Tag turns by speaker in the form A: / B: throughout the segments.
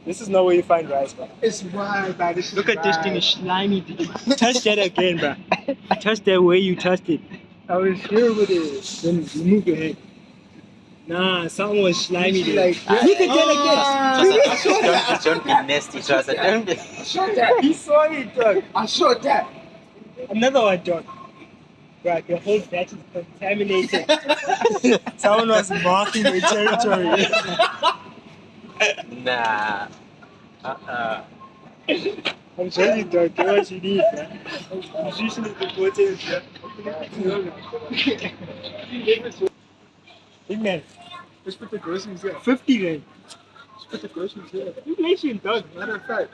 A: This is not where you find rice, bro.
B: It's wide, man.
A: Look at this thing is slimy. Touch that again, bro. Touch that way you touched it.
B: I was here with it.
A: Then you move your head. Nah, something was slimy there.
B: Like,
A: Look at that again.
C: Don't be nasty, Trust. Don't be.
B: I shot that.
A: He saw it, dog.
B: I shot that.
A: Another one, dog. Bro, the whole batch is contaminated. Someone was marking the territory.
C: Nah.
A: I'm showing you, dog. Get what you need, man. Musician is important, big man,
B: Let's put the groceries here.
A: 50 rand.
B: Let's put the groceries here.
A: Inflation, dog.
B: Matter of fact.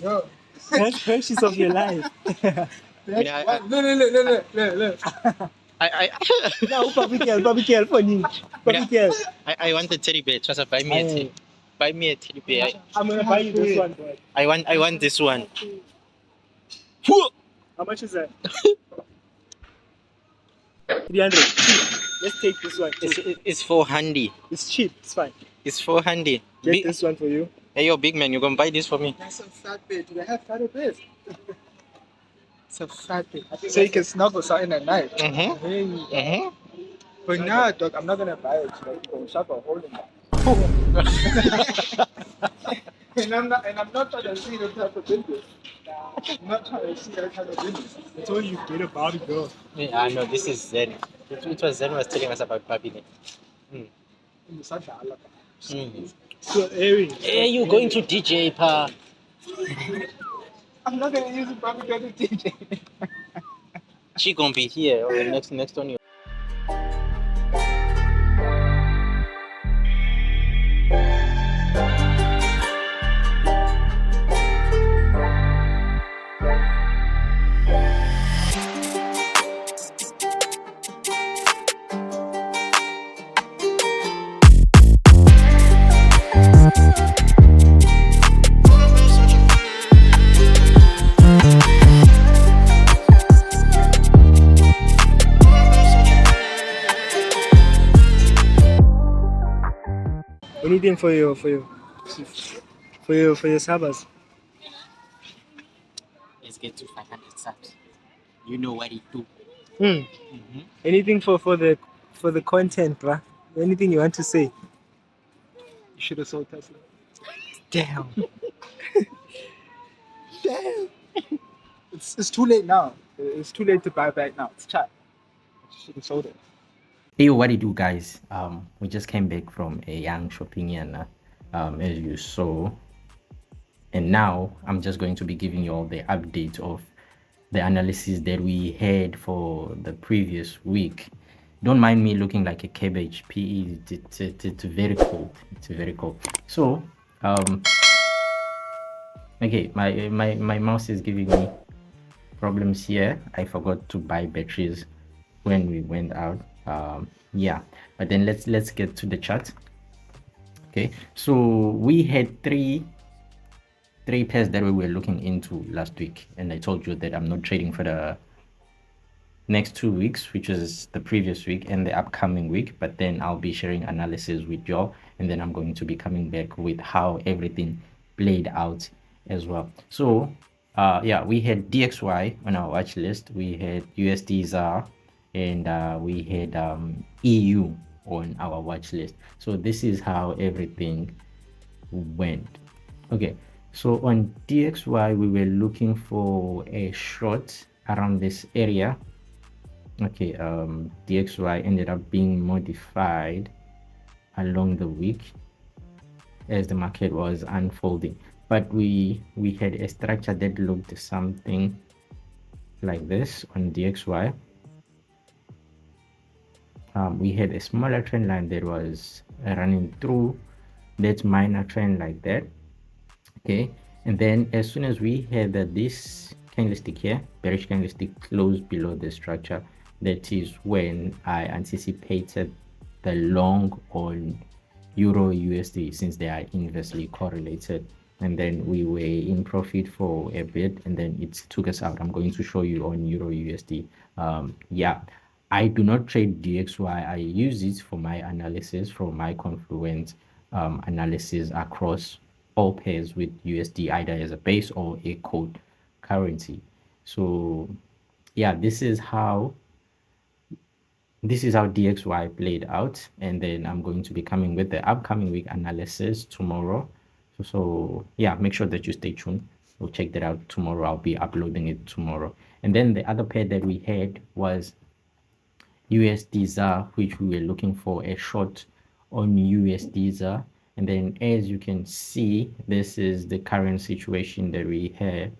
B: Yo.
A: That's purchase of your life.
C: Yeah,
B: Look.
A: No, Papi Kel, funny. Papi Kel.
C: I want the teddy bear. Trust. Buy me a teddy. Buy me a teddy bear.
A: I'm gonna buy you this one, boy.
C: I want this one.
A: How much is that? 300. Cheap. Let's take this one.
C: It's for handy.
A: It's cheap. It's fine.
C: It's for handy.
A: Get this one for you.
C: Hey, yo, big man, you gonna buy this for me?
B: That's a fat bed. Do they have fatter beds? It's a fat bed. So you can snuggle something at night. But nah, dog, I'm not gonna buy it. Like, you can shop a hole in that. and I'm not trying to see that type of business. I'm not trying to see that type of business.
A: I told you, get about it, girl.
C: Yeah, I know. This is Zen. It was Zen was telling us about Papi.
A: So, Aaron.
C: Hey, you going to DJ, pa?
B: I'm not gonna use it probably go to DJ.
C: She gonna be here or next on you.
A: Anything for your sabers?
C: Let's get to 500 subs. You know what it do.
A: Anything for the content, bruh? Anything you want to say?
B: You should have sold Tesla.
A: Damn.
B: Damn. It's too late now. It's too late to buy back now. It's chat. You should have sold it.
D: Hey, what do you do, guys? We just came back from a young shopping as you saw, and now I'm just going to be giving you all the update of the analysis that we had for the previous week. Don't mind me looking like a cabbage. PE, it's very cold. It's very cold. So okay, my mouse is giving me problems here. I forgot to buy batteries when we went out. Yeah, but then let's get to the chart. Okay, so we had three pairs that we were looking into last week, and I told you that I'm not trading for the next 2 weeks, which is the previous week and the upcoming week, but then I'll be sharing analysis with y'all, and then I'm going to be coming back with how everything played out as well. So yeah, we had DXY on our watch list, we had usdzar, and we had EU on our watch list. So this is how everything went. Okay, so on DXY we were looking for a short around this area. Okay, DXY ended up being modified along the week as the market was unfolding, but we had a structure that looked something like this on DXY. We had a smaller trend line that was running through that minor trend like that. Okay, and then as soon as we had this candlestick here, bearish candlestick, closed below the structure, that is when I anticipated the long on Euro USD, since they are inversely correlated, and then we were in profit for a bit and then it took us out. I'm going to show you on Euro USD. Yeah, I do not trade DXY. I use it for my analysis, for my confluent analysis across all pairs with USD, either as a base or a code currency. So yeah, this is how DXY played out, and then I'm going to be coming with the upcoming week analysis tomorrow. So yeah, make sure that you stay tuned. We'll check that out tomorrow. I'll be uploading it tomorrow. And then the other pair that we had was USD-ZAR, which we were looking for a short on USD-ZAR. And then as you can see, this is the current situation that we have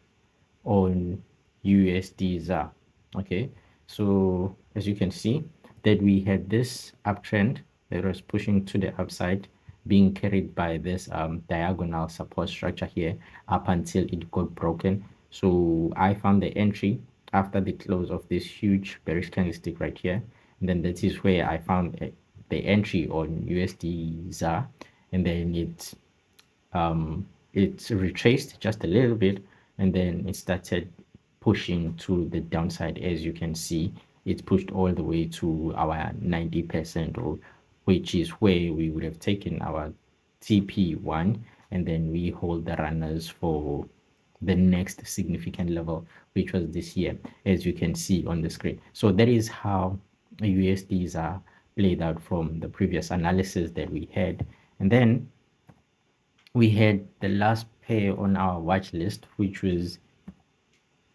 D: on USD-ZAR. Okay, so as you can see that we had this uptrend that was pushing to the upside, being carried by this diagonal support structure here up until it got broken. So I found the entry after the close of this huge bearish candlestick right here, and then that is where I found the entry on USD-ZAR, and then it retraced just a little bit, and then it started pushing to the downside. As you can see, it pushed all the way to our 90%, or which is where we would have taken our TP1, and then we hold the runners for the next significant level, which was this year, as you can see on the screen. So that is how USDs are played out from the previous analysis that we had. And then we had the last pair on our watch list, which was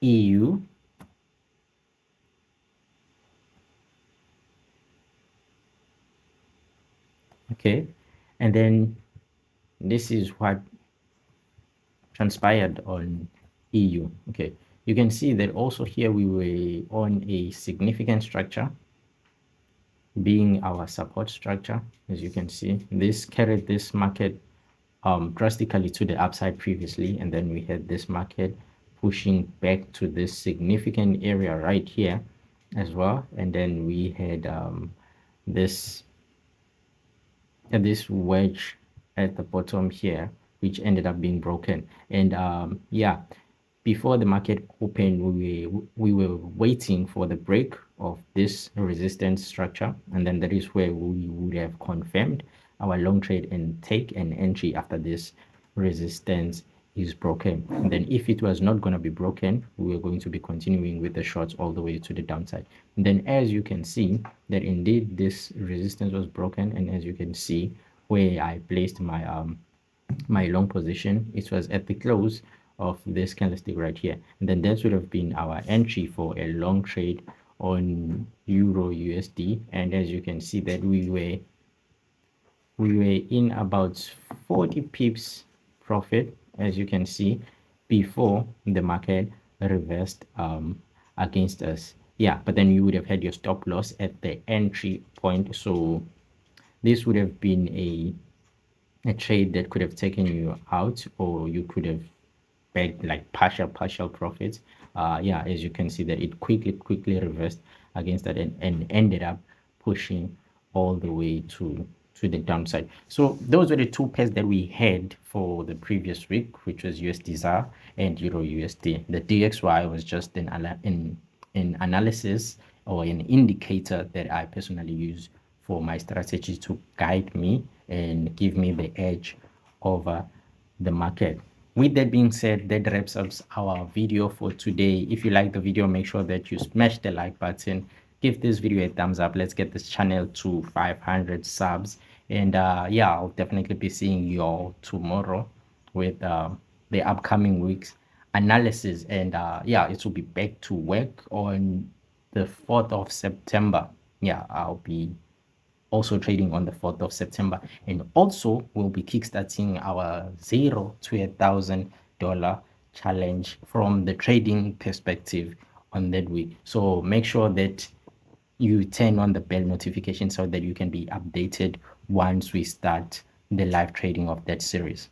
D: EU. Okay, and then this is what transpired on EU. Okay, you can see that also here we were on a significant structure, being our support structure. As you can see, this carried this market drastically to the upside previously, and then we had this market pushing back to this significant area right here as well, and then we had this wedge at the bottom here, which ended up being broken. And yeah, before the market opened, we were waiting for the break of this resistance structure, and then that is where we would have confirmed our long trade and take an entry after this resistance is broken. And then if it was not going to be broken, we were going to be continuing with the shorts all the way to the downside. And then as you can see that indeed this resistance was broken, and as you can see where I placed my my long position, it was at the close of this candlestick right here, and then that would have been our entry for a long trade on Euro USD. And as you can see that we were in about 40 pips profit, as you can see, before the market reversed against us. Yeah, but then you would have had your stop loss at the entry point, so this would have been a trade that could have taken you out, or you could have bet like partial profits. Yeah, as you can see that it quickly reversed against that, and ended up pushing all the way to the downside. So those were the two pairs that we had for the previous week, which was USD-ZAR and Euro USD. The DXY was just an analysis or an indicator that I personally use for my strategy to guide me and give me the edge over the market. With that being said, that wraps up our video for today. If you like the video, make sure that you smash the like button, give this video a thumbs up. Let's get this channel to 500 subs, and yeah, I'll definitely be seeing you all tomorrow with the upcoming week's analysis. And yeah, it will be back to work on the 4th of September. Yeah, I'll be also trading on the 4th of September, and also we'll be kickstarting our $0 to $1,000 challenge from the trading perspective on that week. So make sure that you turn on the bell notification so that you can be updated once we start the live trading of that series.